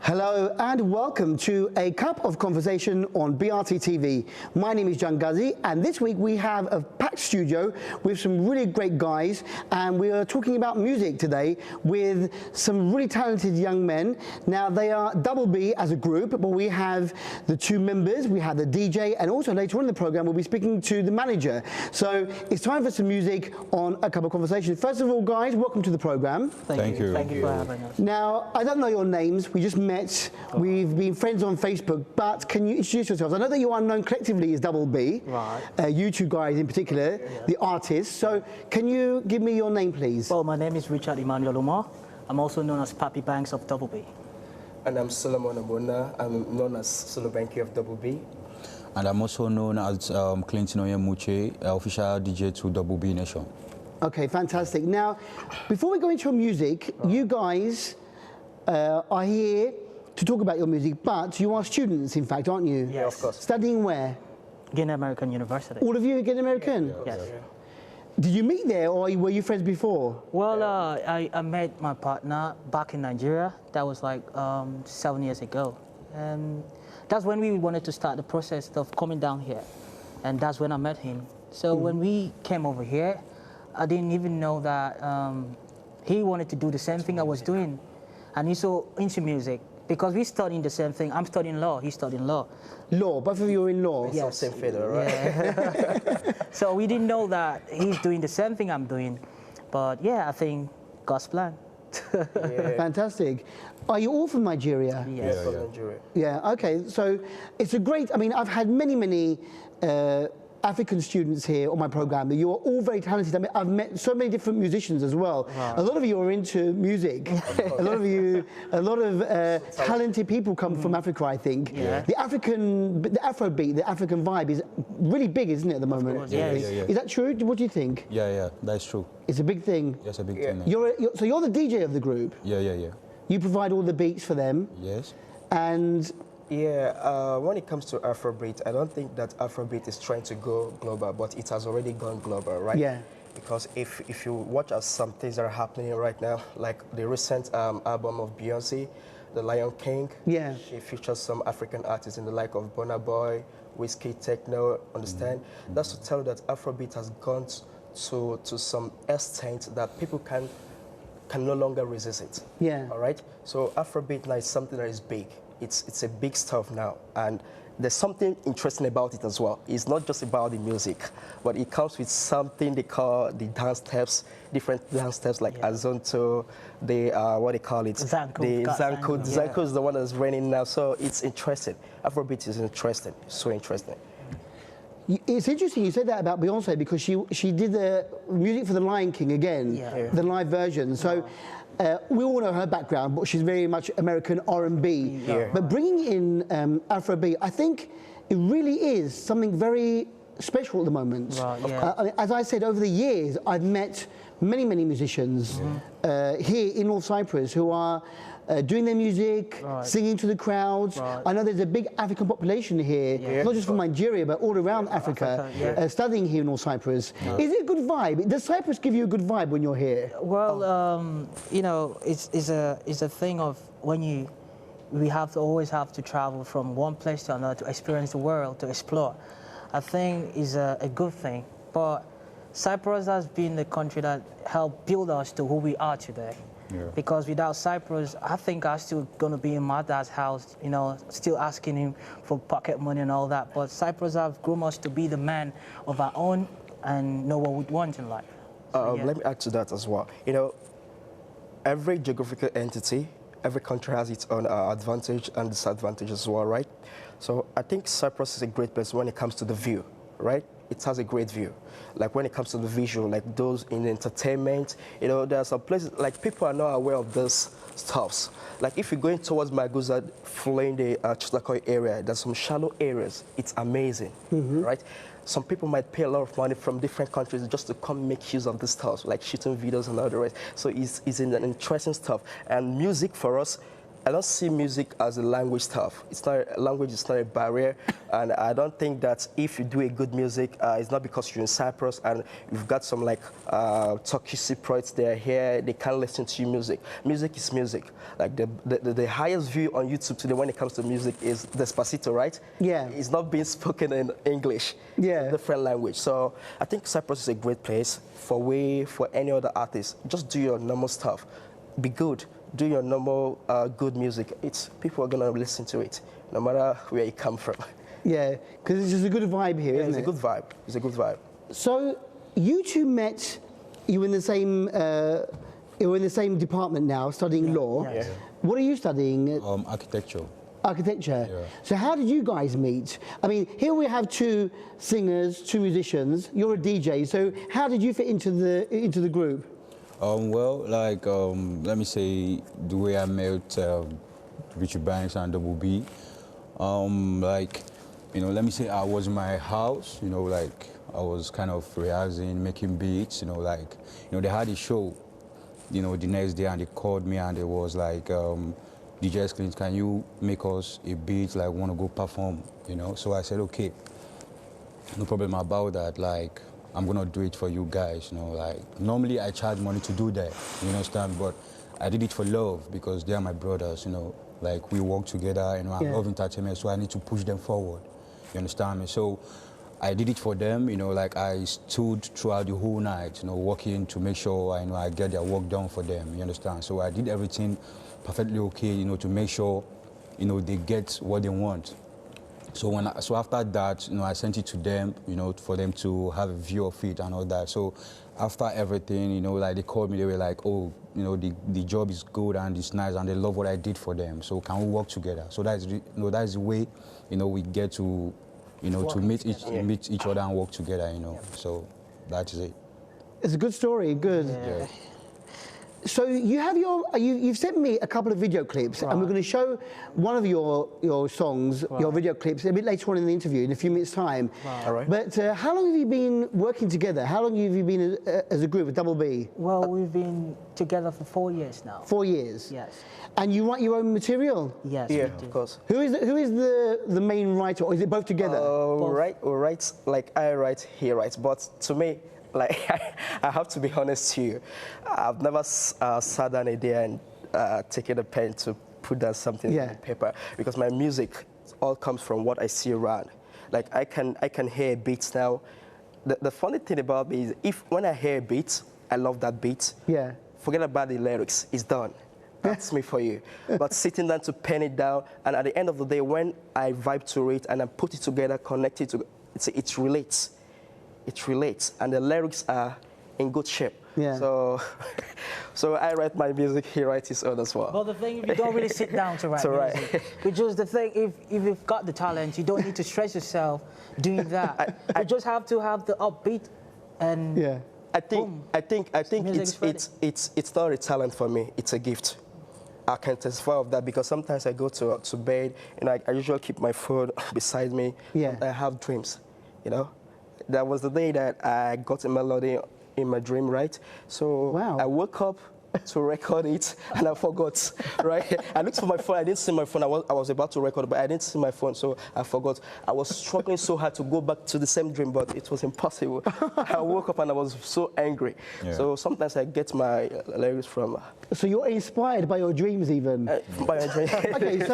Hello and welcome to A Cup of Conversation on BR T.V. My name is John Guzzi, and this week we have a packed studio with some really great guys, and we are talking about music today with some really talented young men. Now they are Double B as a group, but we have the two members, we have the DJ, and also later on in the program we'll be speaking to the manager. So it's time for some music on A Cup of Conversation. First of all, guys, welcome to the program. Thank you. Thank you for having us. Now, I don't know your names, we just met. We've been friends on Facebook, but can you introduce yourselves? I know that you are known collectively as Double B, right. You two guys in particular, the artists. So can you give me your name, please? Well, my name is Richard Emmanuel Umar. I'm also known as Papi Banks of Double B. And I'm Solomon Abona. I'm known as Solo Banky of Double B. And I'm also known as Clinton Oyemuche, official DJ to Double B Nation. Okay, fantastic. Now, before we go into your music, you guys are here to talk about your music, but you are students, in fact, aren't you? Yes. Of course. Studying where? Guinea American University. All of you at Guinea American? Yes. Did you meet there, or were you friends before? Well, I met my partner back in Nigeria. That was like 7 years ago. And that's when we wanted to start the process of coming down here. And that's when I met him. So when we came over here, I didn't even know that he wanted to do the same thing I was doing. And he's so into music. Because we're studying the same thing. I'm studying law, he's studying law. Law, both of you are in law? Yes. Same field, right? Yeah. So we didn't know that he's doing the same thing I'm doing. But yeah, I think God's plan. Yeah. Fantastic. Are you all from Nigeria? Yes. From Nigeria. Yeah, okay. So it's a great, I mean, I've had many African students here on my program. You are all very talented. I mean, I've met so many different musicians as well. Wow. A lot of you are into music. a lot of talented people come from Africa, I think. Yeah. The Afrobeat, the African vibe is really big, isn't it, at the moment? Course, yes. Yeah. Is that true? What do you think? Yeah, that's true. It's a big thing. Yes, a big thing. So you're the DJ of the group? Yeah. You provide all the beats for them? Yes. And Yeah, when it comes to Afrobeat, I don't think that Afrobeat is trying to go global, but it has already gone global, right? Yeah. Because if you watch some things that are happening right now, like the recent album of Beyonce, The Lion King, yeah, she features some African artists in the like of Burna Boy, Whiskey, Techno, understand? That's to tell you that Afrobeat has gone to some extent that people can no longer resist it. Yeah. All right? So Afrobeat now is something that is big. It's a big stuff now, and there's something interesting about it as well. It's not just about the music, but it comes with something they call the dance steps, different dance steps like Azonto, what they call it? Zanko. The Zanko. Yeah. Zanko is the one that's reigning now, so it's interesting. Afrobeat is interesting, so interesting. It's interesting you said that about Beyonce, because she did the music for The Lion King again, the live version. So we all know her background, but she's very much American R&B. Yeah. But bringing in Afrobeat, I think it really is something very special at the moment. Right, yeah. As I said, over the years, I've met many musicians here in North Cyprus who are doing their music, singing to the crowds. Right. I know there's a big African population here, not just from Nigeria, but all around Africa, studying here in North Cyprus. Is it a good vibe? Does Cyprus give you a good vibe when you're here? Well, you know, it's a thing of when we always have to travel from one place to another to experience the world, to explore. I think is a good thing. But Cyprus has been the country that helped build us to who we are today. Yeah. Because without Cyprus, I think I'm still going to be in my dad's house, you know, still asking him for pocket money and all that. But Cyprus have grown us to be the man of our own and know what we want in life. So, Let me add to that as well. You know, every geographical entity, every country has its own advantage and disadvantage as well, right? So I think Cyprus is a great place when it comes to the view, right? It has a great view. Like when it comes to the visual, like those in entertainment, you know, there are some places, like people are not aware of this stuffs. Like if you're going towards Maguza, flying the Chitakoi area, there's some shallow areas. It's amazing, right? Some people might pay a lot of money from different countries just to come make use of this stuff, like shooting videos and all the rest. So it's an interesting stuff. And music for us, I don't see music as a language stuff. It's not language is not a barrier, and I don't think that if you do a good music, it's not because you're in Cyprus and you've got some like Turkish Cypriots they're here, they can't listen to your music. Music is music. Like the highest view on YouTube today when it comes to music is Despacito, right? Yeah. It's not being spoken in English. Yeah. It's a different language. So I think Cyprus is a great place for any other artist. Just do your normal stuff. Be good. Do your normal good music. People are gonna listen to it, no matter where you come from. Yeah, because it's just a good vibe here, isn't It's it? a good vibe. It's a good vibe. So you two met. You were in the same. You were in the same department now, studying law. Yes. What are you studying? Architecture. Architecture. Yeah. So how did you guys meet? I mean, here we have two singers, two musicians. You're a DJ. So how did you fit into the group? Well, like, let me say, the way I met Richie Banks and Double B, like, you know, let me say I was in my house, you know, like, I was kind of rehearsing, making beats, you know, like, you know, they had a show, you know, the next day, and they called me and it was like, DJ Clint, can you make us a beat, like, want to go perform, you know? So I said, okay, no problem about that, like, I'm gonna do it for you guys, you know, like, normally I charge money to do that, you understand, but I did it for love because they are my brothers, you know, like, we work together, you know, I love entertainment, so I need to push them forward, you understand me? So I did it for them, you know, like, I stood throughout the whole night, you know, working to make sure, you know, I get their work done for them, you understand? So I did everything perfectly okay, you know, to make sure, you know, they get what they want. So after that, you know, I sent it to them, you know, for them to have a view of it and all that. So after everything, you know, like, they called me, they were like, oh, you know, the job is good and it's nice and they love what I did for them. So can we work together? So that's the way, you know, we get to, you know, to meet each other and work together, you know. So that is it. It's a good story. Good. Yeah. So you have you've sent me a couple of video clips, and we're going to show one of your songs, your video clips, a bit later on in the interview, in a few minutes' time. All right. But how long have you been working together? How long have you been as a group, with Double B? Well, we've been together for 4 years now. 4 years. Yes. And you write your own material? Yes. Yeah, we do. of course. Who is the main writer, or is it both together? Right, like I write, he writes. But to me, like, I have to be honest to you, I've never sat down a day and taken a pen to put down something on paper, because my music all comes from what I see around. Like, I can hear beats now. The funny thing about me is, when I hear a beat, I love that beat. Yeah. Forget about the lyrics, it's done. That's me for you. But sitting down to pen it down, and at the end of the day, when I vibe to it and I put it together, connect it to it relates. It relates, and the lyrics are in good shape. Yeah. So I write my music, he writes his own as well. But the thing, if you don't really sit down to write music, which is the thing, if you've got the talent, you don't need to stress yourself doing that. You just have to have the upbeat, and I think it's not a talent for me. It's a gift. I can testify of that, because sometimes I go to bed and I usually keep my phone beside me. Yeah. I have dreams, you know. That was the day that I got a melody in my dream, right? So I woke up to record it and I forgot, right? I looked for my phone, I didn't see my phone. I was about to record, but I didn't see my phone, so I forgot. I was struggling so hard to go back to the same dream, but it was impossible. I woke up and I was so angry. Yeah. So sometimes I get my lyrics from... So you're inspired by your dreams, even? By my dreams. Okay,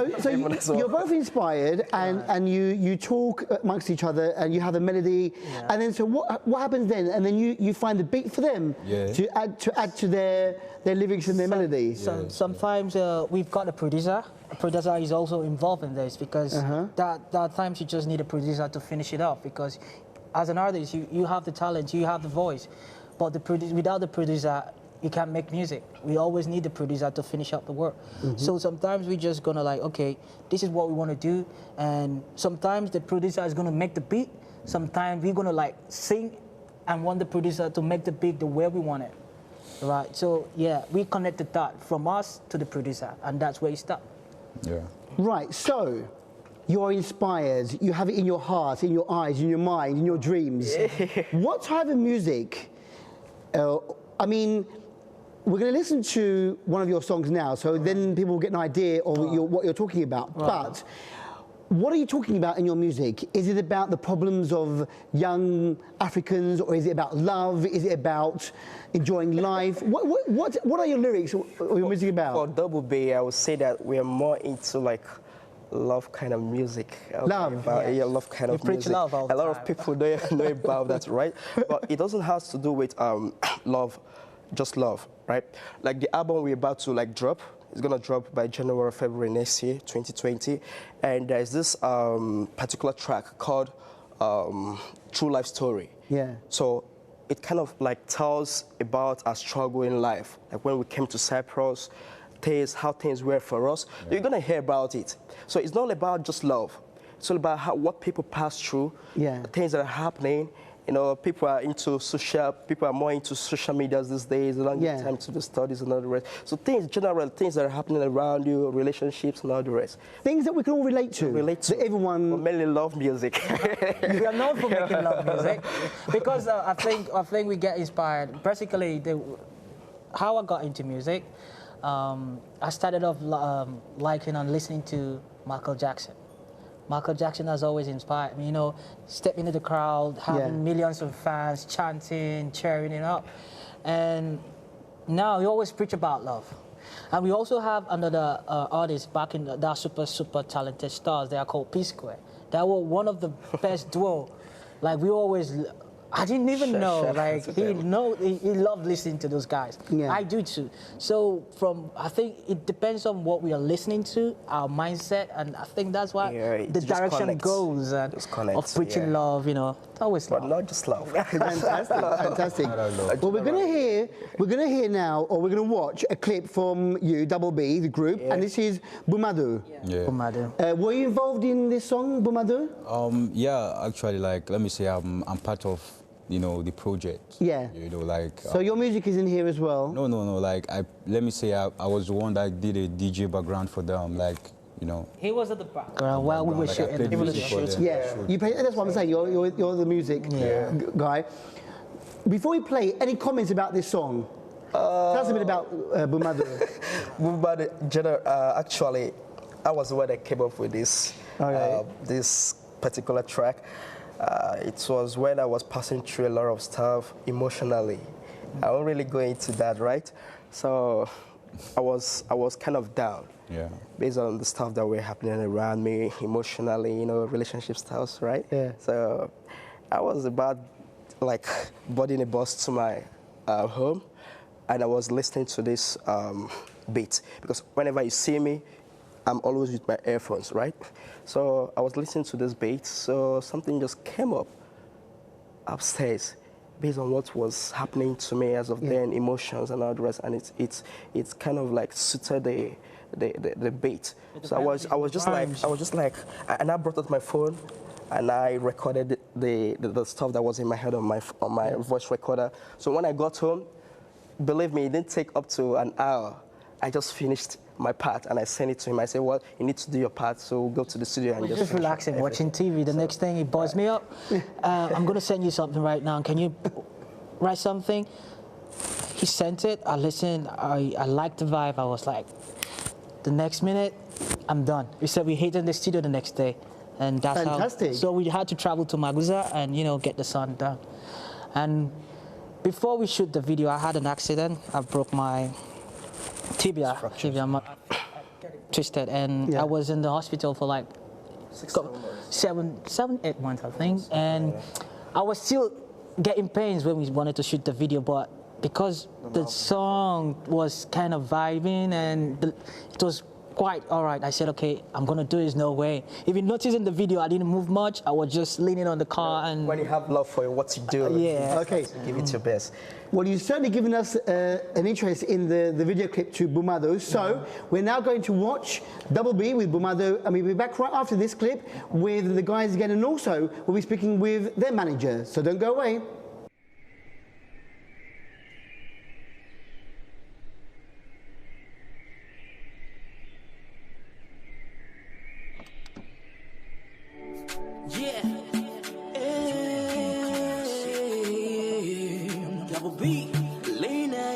so you're both inspired, and you talk amongst each other, and you have a melody, and then so what happens then? And then you find the beat for them to add to their lyrics and their melody. Sometimes we've got a producer. A producer is also involved in this, because there are times you just need a producer to finish it off, because as an artist, you have the talent, you have the voice, but without the producer, you can't make music. We always need the producer to finish up the work. So sometimes we're just gonna like, okay, this is what we want to do, and sometimes the producer is gonna make the beat. Sometimes we're gonna like sing and want the producer to make the beat the way we want it. Right, so yeah, we connect the dot from us to the producer, and that's where you stop. Yeah. Right, so you're inspired, you have it in your heart, in your eyes, in your mind, in your dreams. What type of music, I mean, we're going to listen to one of your songs now, so then people will get an idea of what you're talking about. But what are you talking about in your music? Is it about the problems of young Africans, or is it about love? Is it about enjoying life? What are your lyrics or your music about? For Double B, I would say that we are more into like love kind of music. Love, yeah, love kind of preach music. love all the A lot of time. people know about that, right? But it doesn't have to do with love, just love, right? Like the album we're about to like drop, it's gonna drop by January or February next year, 2020, and there's this particular track called True Life Story. Yeah. So it kind of like tells about our struggle in life, like when we came to Cyprus, how things were for us. You're gonna hear about it. So it's not about just love. It's all about what people pass through, things that are happening. You know, people are more into social media these days. They don't get time to do studies and all the rest. So things that are happening around you, relationships and all the rest. Things that we can all relate to. That everyone. We mainly love music. We are known for making love music because I think we get inspired. Basically, how I got into music, I started off liking and listening to Michael Jackson. Michael Jackson has always inspired me, you know, stepping into the crowd, having millions of fans chanting, cheering it up. And now we always preach about love. And we also have another artist back in that super talented stars. They are called P Square. They were one of the best duo. Like we always, I didn't even know. Like he loved listening to those guys. Yeah. I do too. So I think it depends on what we are listening to, our mindset, and I think that's why the direction goes of preaching love. You know, always love. But not just love. Fantastic. Well, we're gonna hear now, or we're gonna watch a clip from you, Double B, the group, and this is Bumadu. Bumadu. Were you involved in this song, Bumadu? Yeah, actually, like, let me say I'm part of, you know, the project. Yeah. You know, like. So your music is in here as well? No. Like, let me say I was the one that did a DJ background for them. Like, you know. He was at the background while we were shooting. Yeah. You play. That's what I'm saying. You're the music guy. Before we play, any comments about this song? Tell us a bit about Bumadu. Bumadu, actually, I was the one that came up with this this particular track. It was when I was passing through a lot of stuff emotionally. I won't really go into that, right? So I was kind of down, based on the stuff that were happening around me emotionally, you know, relationship styles, right? Yeah. So I was about like boarding a bus to my home, and I was listening to this beat, because whenever you see me, I'm always with my earphones, right? So I was listening to this beat, so something just came up upstairs based on what was happening to me as of then, emotions and all the rest, and it's kind of like suited the beat. So I was just like, and I brought out my phone and I recorded the stuff that was in my head on my voice recorder. So when I got home, believe me, it didn't take up to an hour. I just finished my part and I sent it to him. I said, well, you need to do your part, so go to the studio and just relaxing, watching TV. The next thing, he buzzed me up. I'm going to send you something right now. Can you write something? He sent it. I listened. I liked the vibe. I was like, the next minute, I'm done. We said we hit in the studio the next day. And that's fantastic. So we had to travel to Maguza and, you know, get the song done. And before we shoot the video, I had an accident. I broke my tibia twisted, and I was in the hospital for like 8 months, I think. And I was still getting pains when we wanted to shoot the video, but because the song was kind of vibing and it was quite all right, I said, okay, I'm gonna do this, no way. If you notice in the video, I didn't move much. I was just leaning on the car. And when you have love for what you do, okay, give it your best. Well, you've certainly given us an interest in the video clip to Bumadu. So we're now going to watch Double B with Bumadu, and we'll be back right after this clip with the guys again, and also we'll be speaking with their manager. So don't go away. Double B, Lena,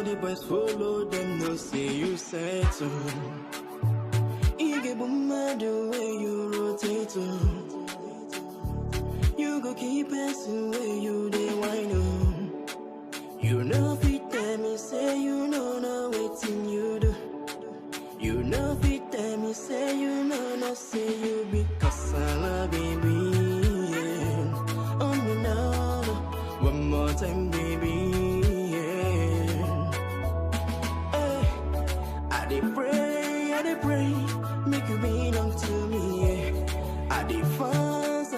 the boys follow them, no say you said so. You get mad the way you rotate on. You go keep passing where you they wine on. You know fit them, me say you know no waiting you do. You know fit them, me say you know no say you because I love baby. Yeah. Oh no, no, one more time baby. Yeah. Hey, I dey pray, make you be down to me. Yeah. I dey fast,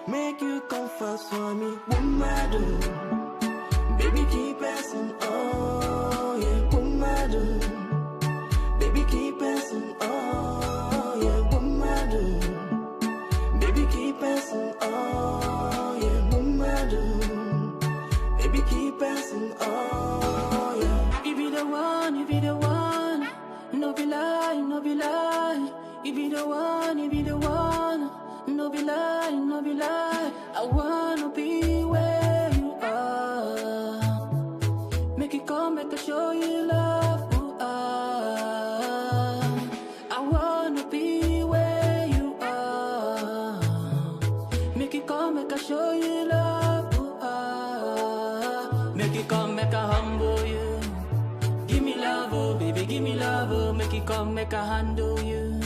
make you come fast for me. Woman, baby keep passing, oh yeah, woman. Baby keep passing, oh yeah, woman. Baby keep passing, oh yeah, woman. Baby keep passing, oh yeah. You be the one, you be the one. No be lie, no be lie. You be the one, you be the one. No be lie, no be lie. I wanna be where you are. Make it come, make I show you love. Ooh, I wanna be where you are. Make it come, make I show you love. Ooh, make it come, make I humble you. Give me love, oh baby, give me love, oh. Make it come, make I handle you.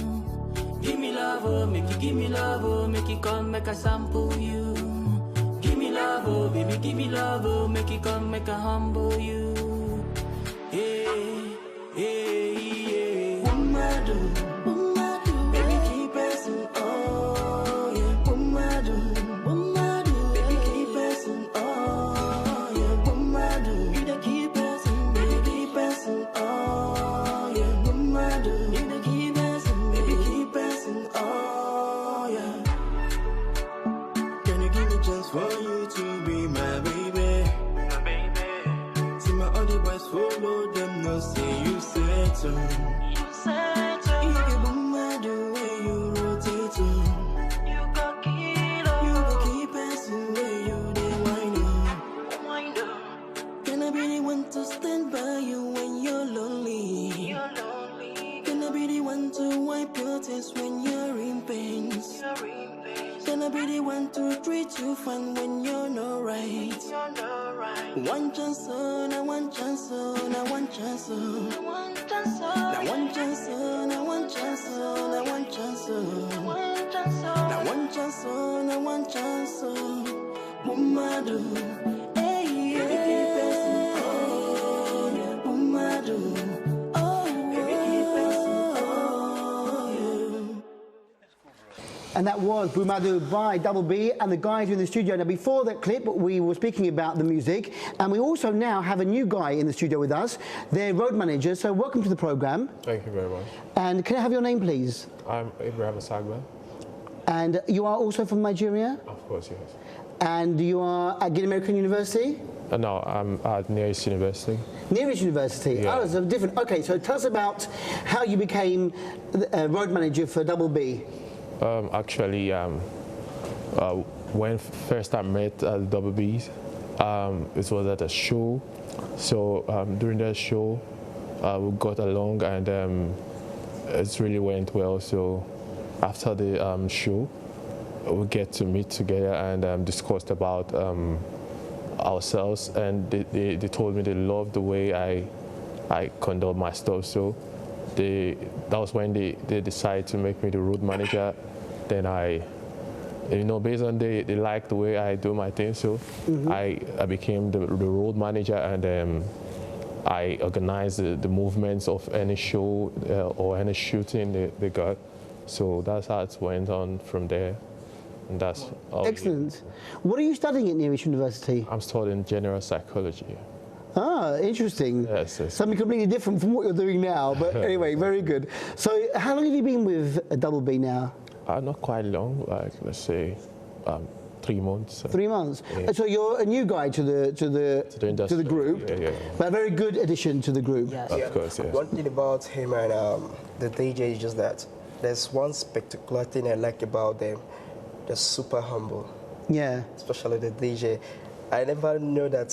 Give me love, oh, make you give me love, oh. Make it come, make I sample you. Give me love, oh baby, give me love, oh. Make it come, make I humble you. Hey, hey, yeah. Woman, baby keep passing, oh yeah. Woman, baby keep passing, oh yeah. Woman, you the keep passing, baby keep passing, oh yeah. Woman, you the keep passing, baby keep passing, oh yeah. Can you give me a chance for you to be my baby? See my other boys follow them, no say you said so. You get mad the way you rotate on. You go keep passing where you they whine on. Can I be the one to stand by you when you're lonely? Can I be the one to wipe your tears when you're in pain? Can I be the one to treat you fine when you're not right? One chance, oh, now one chance, oh, now one chance, oh. Now one chance, oh, now one chance, oh, now one chance, oh. Now one chance, oh, now one chance, oh. Woman, hey, yeah. Oh, yeah. Woman, oh, And that was Bumadu by Double B, and the guys are in the studio. Now, before that clip, we were speaking about the music, and we also now have a new guy in the studio with us. They're road managers, so welcome to the program. Thank you very much. And can I have your name, please? I'm Abraham Asagba. And you are also from Nigeria? Of course, yes. And you are at Guinea American University? No, I'm at Nearest University. Nearest University? Yeah. Oh, it's a different. Okay, so tell us about how you became road manager for Double B. Actually, when first I met Double B's, it was at a show. So during that show, we got along, and it really went well. So after the show, we get to meet together and discussed about ourselves. And they told me they loved the way I conduct my stuff. So that was when they decided to make me the road manager. Then based on they liked the way I do my thing, so I became the road manager, and I organized the movements of any show or any shooting they got. So that's how it went on from there, and that's all. Excellent. What are you studying at Nearest University? I'm studying general psychology. Ah, interesting. Yes. Something completely different from what you're doing now, but anyway, very good. So how long have you been with Double B now? Not quite long, like let's say 3 months. 3 months. Yeah. So you're a new guy to the group, yeah. but a very good addition to the group. Yes. Of course, yes. One thing about him and the DJ is just that there's one spectacular thing I like about them. They're super humble. Yeah. Especially the DJ. I never knew that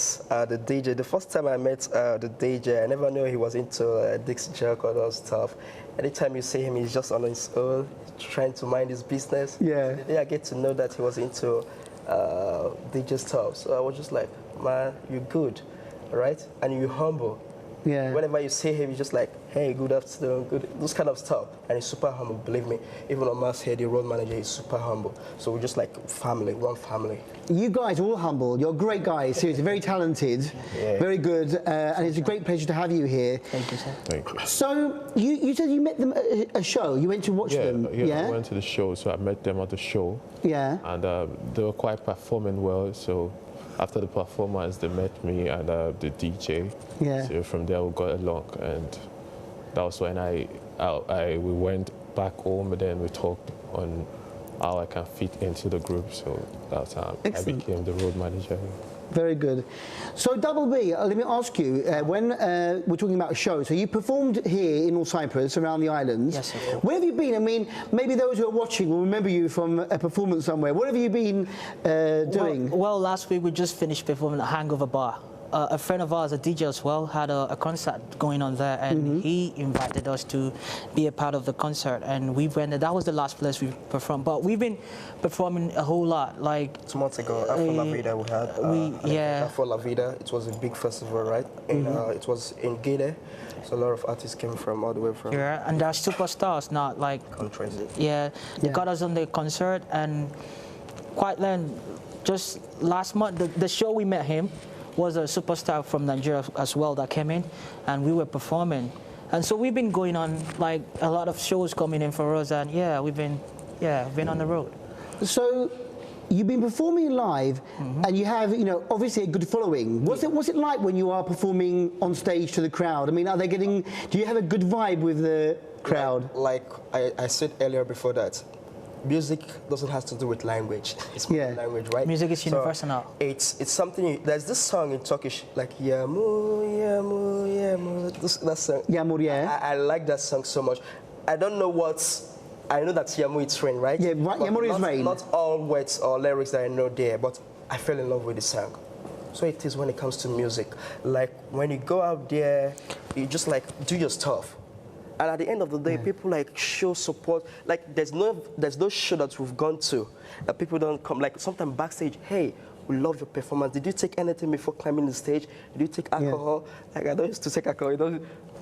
the DJ, the first time I met the DJ, I never knew he was into Dixie Jerk or those stuff. Anytime you see him, he's just on his own, trying to mind his business. Yeah. So the day I get to know that he was into DJ stuff, so I was just like, man, you're good, right? And you're humble. Yeah. Whenever you see him, you're just like, hey, good afternoon, good, those kind of stuff. And he's super humble, believe me. Even on Mass here, the road manager is super humble. So we're just like family, one family. You guys are all humble. You're great guys, seriously, very talented, very good, and it's a great pleasure to have you here. Thank you, sir. Thank you. So you said you met them at a show. You went to watch them. Yeah, I went to the show, so I met them at the show. Yeah. And they were quite performing well, so after the performance, they met me and the DJ. Yeah. So from there, we got along, and that was when we went back home, and then we talked on how I can fit into the group. So that's how I became the road manager. Very good. So Double B, let me ask you, when we're talking about a show, so you performed here in North Cyprus, around the islands. Yes, sir. Where have you been? I mean, maybe those who are watching will remember you from a performance somewhere. What have you been doing? Well, last week we just finished performing at Hangover Bar. A friend of ours, a DJ as well, had a concert going on there, and he invited us to be a part of the concert, and we went. That was the last place we performed, but we've been performing a whole lot. Like 2 months ago, Afro La Vida, we had Afro La Vida. It was a big festival, right? And it was in Gede, so a lot of artists came from all the way from. Yeah, and they're superstars, not like countries. Yeah, they got us on the concert, and quite then, just last month, the show we met him was a superstar from Nigeria as well that came in, and we were performing. And so we've been going on like a lot of shows coming in for us, and we've been on the road. So you've been performing live, and you have, obviously a good following. What's it like when you are performing on stage to the crowd? I mean, do you have a good vibe with the crowd? Like I said earlier before that, music doesn't have to do with language. It's more language, right? Music is universal. So it's something. There's this song in Turkish, like Yamu Yamu Yamu. That song. Yağmur, yeah. I like that song so much. I don't know I know that Yamu it's rain, right? Yeah, Yağmur is rain. Not all words or lyrics that I know there, but I fell in love with the song. So it is when it comes to music. Like when you go out there, you just like do your stuff. And at the end of the day, people like show support. Like there's no show that we've gone to that people don't come. Like sometimes backstage, hey, we love your performance. Did you take anything before climbing the stage? Did you take alcohol? Like I don't used to take alcohol.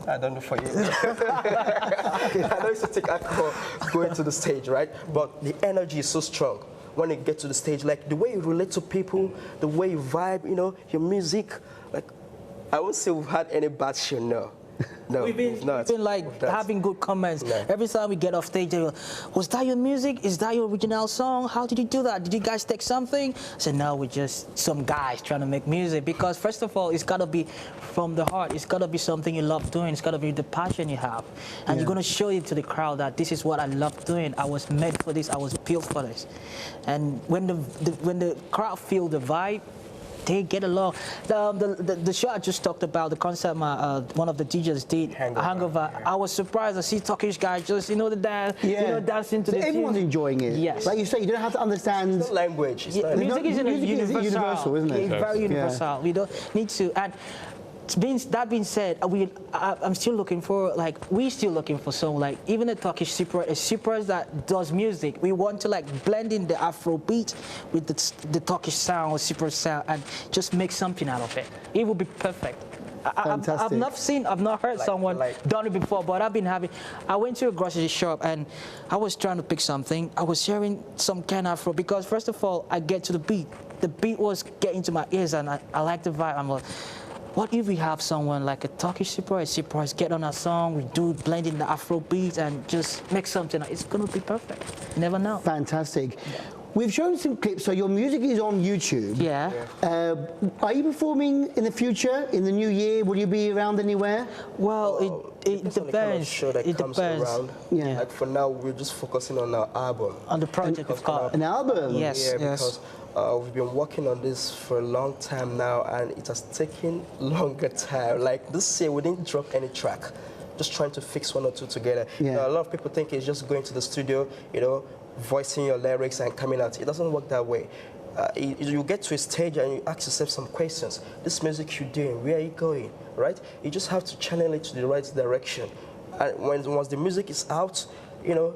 I don't know for you. I don't used to take alcohol going to the stage, right? But the energy is so strong when you get to the stage. Like the way you relate to people, the way you vibe, your music. Like I won't say we've had any bad show, no. No, we've been like having good comments. Yeah. Every time we get off stage, they go, was that your music? Is that your original song? How did you do that? Did you guys take something? I said, no, we're just some guys trying to make music. Because first of all, it's got to be from the heart. It's got to be something you love doing. It's got to be the passion you have. And you're going to show it to the crowd that this is what I love doing. I was made for this. I was built for this. And when the crowd feel the vibe, they get along. The show I just talked about, the concert one of the DJs did, Hangover. I was surprised. I see Turkish guys just, the dance, dancing to the tune. Everyone's enjoying it. Yes. Like you say, you don't have to understand. It's not language. It's not Music is universal, isn't it? Yeah, very universal. We don't need to. And that being said, I'm still looking for, we're still looking for some, even a Turkish super that does music. We want to, blend in the Afro beat with the Turkish sound, super sound, and just make something out of it. It will be perfect. I've not heard someone done it before, but I went to a grocery shop and I was trying to pick something. I was hearing some kind of Afro because, first of all, I get to the beat. The beat was getting to my ears and I like the vibe. I'm like, what if we have someone like a Turkish surprise get on a song, we do blend in the Afro beat and just make something. It's going to be perfect. You never know. Fantastic. Yeah. We've shown some clips, so your music is on YouTube. Yeah. Are you performing in the future, in the new year? Will you be around anywhere? Well, it depends. On the kind of show that comes around. Yeah. Like for now, we're just focusing on our album. On the project we've got. An album? Yes, yeah, yes. Because we've been working on this for a long time now, and it has taken longer time. Like this year, we didn't drop any track. Just trying to fix one or two together. Yeah. A lot of people think it's just going to the studio, voicing your lyrics and coming out. It doesn't work that way. you get to a stage and you ask yourself some questions. This music you're doing, where are you going, right? You just have to channel it to the right direction. And once the music is out, you know,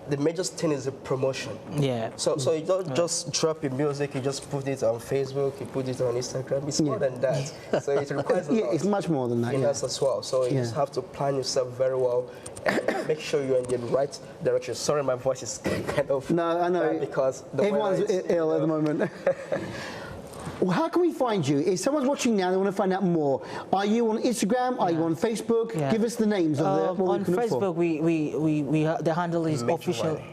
the major thing is the promotion. Yeah. So you don't just drop your music, you just put it on Facebook, you put it on Instagram. It's more than that. So it requires a lot. It's much more than that. Finance as well. So you just have to plan yourself very well and make sure you're in the right direction. Sorry, my voice is kind of No, I know. because the Everyone's weather is, ill at the moment. Well, how can we find you? If someone's watching now, they want to find out more. Are you on Instagram? Are you on Facebook? Yeah. Give us the names of the. What on we can look for. Facebook, the handle is Major official. one.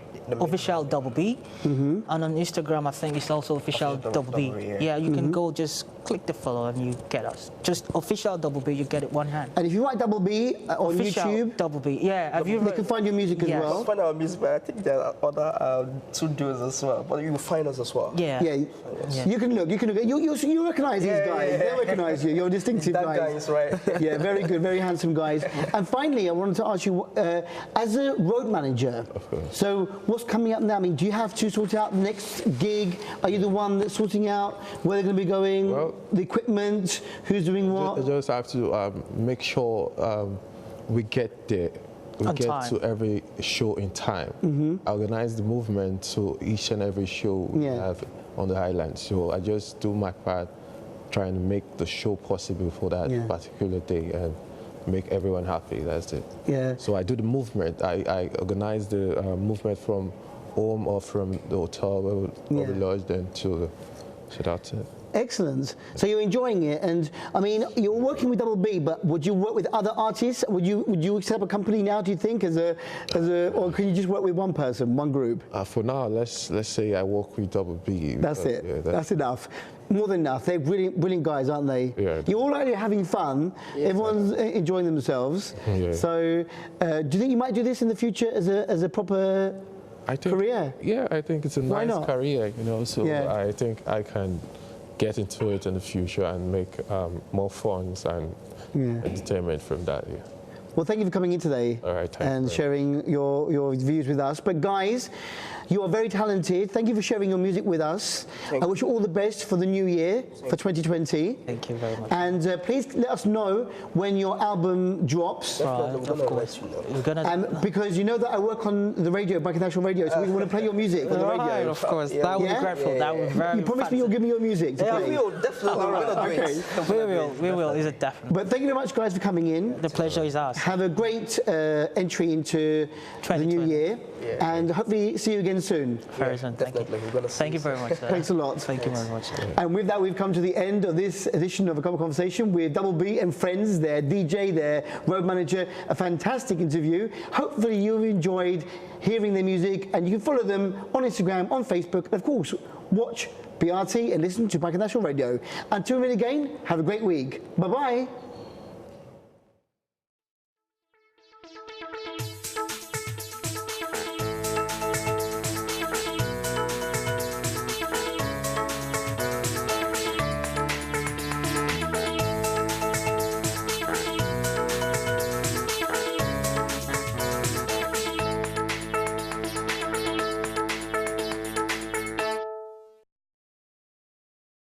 Official double B, and on Instagram I think it's also official double B. Yeah, you can go just click the follow and you get us. Just official double B, you get it one hand. And if you write double B on Official YouTube, double B. Yeah, have you? they can find your music as Yes. well. find our music, but I think there are other two dudes as well. But you will find us as well. Yeah. Yeah, you can look. You recognize these guys. yeah. They recognize you. You're distinctive That guys. guy is right. Yeah, very good, very handsome guys. And finally, I wanted to ask you, as a road manager, so what's coming up now? I mean, do you have to sort out the next gig? Are you the one that's sorting out where they're going to be going, Well, the equipment, who's doing what? I just have to make sure we get there. We On get time. to every show in time. Organize the movement to each and every show we have on the island. So I just do my part, trying to make the show possible for that particular day and make everyone happy. That's it. Yeah. So I do the movement. I organize the movement from home or from the hotel where we lodged into. So that's it. Excellent. So you're enjoying it, and I mean, you're working with Double B, but would you work with other artists? Would you set up a company now? Do you think, or can you just work with one person, one group? For now, let's say I work with Double B. That's it. Yeah, that's enough. More than enough. They're brilliant guys, aren't they? Yeah. You're all out here having fun. Everyone's enjoying themselves. Yeah. So, do you think you might do this in the future as a proper career? Yeah, I think it's a Why nice not? career, you know. So Yeah. I think I can get into it in the future and make more funds and entertainment from that. Yeah. Well, thank you for coming in today All right, thank and you. sharing your views with us. But guys, you are very talented. Thank you for sharing your music with us. I wish you all the best for the new year, for 2020. Thank you very much. And please let us know when your album drops. Right, We're of gonna course. let you know. We're gonna. Because you know that I work on the radio, National Radio, so we want to play your music on the Right, radio. of course. That would Yeah? be grateful. That would be very. You promise me you'll give me your music to Yeah, play? we will definitely. We're gonna do Okay. it. We will. Is it definite? But thank you very much, guys, for coming in. The pleasure is ours. Have a great entry into the new 2020. year, and hopefully see you again soon. Very soon. Thank you. Definitely. We're gonna see Thank you very much. Sir. Thanks a lot. Thank you very much. Sir. And with that, we've come to the end of this edition of A Cup of Conversation with Double B and friends, their DJ, their road manager. A fantastic interview. Hopefully you've enjoyed hearing their music, and you can follow them on Instagram, on Facebook, and of course, watch BRT and listen to National Radio. Until we meet again, have a great week. Bye-bye.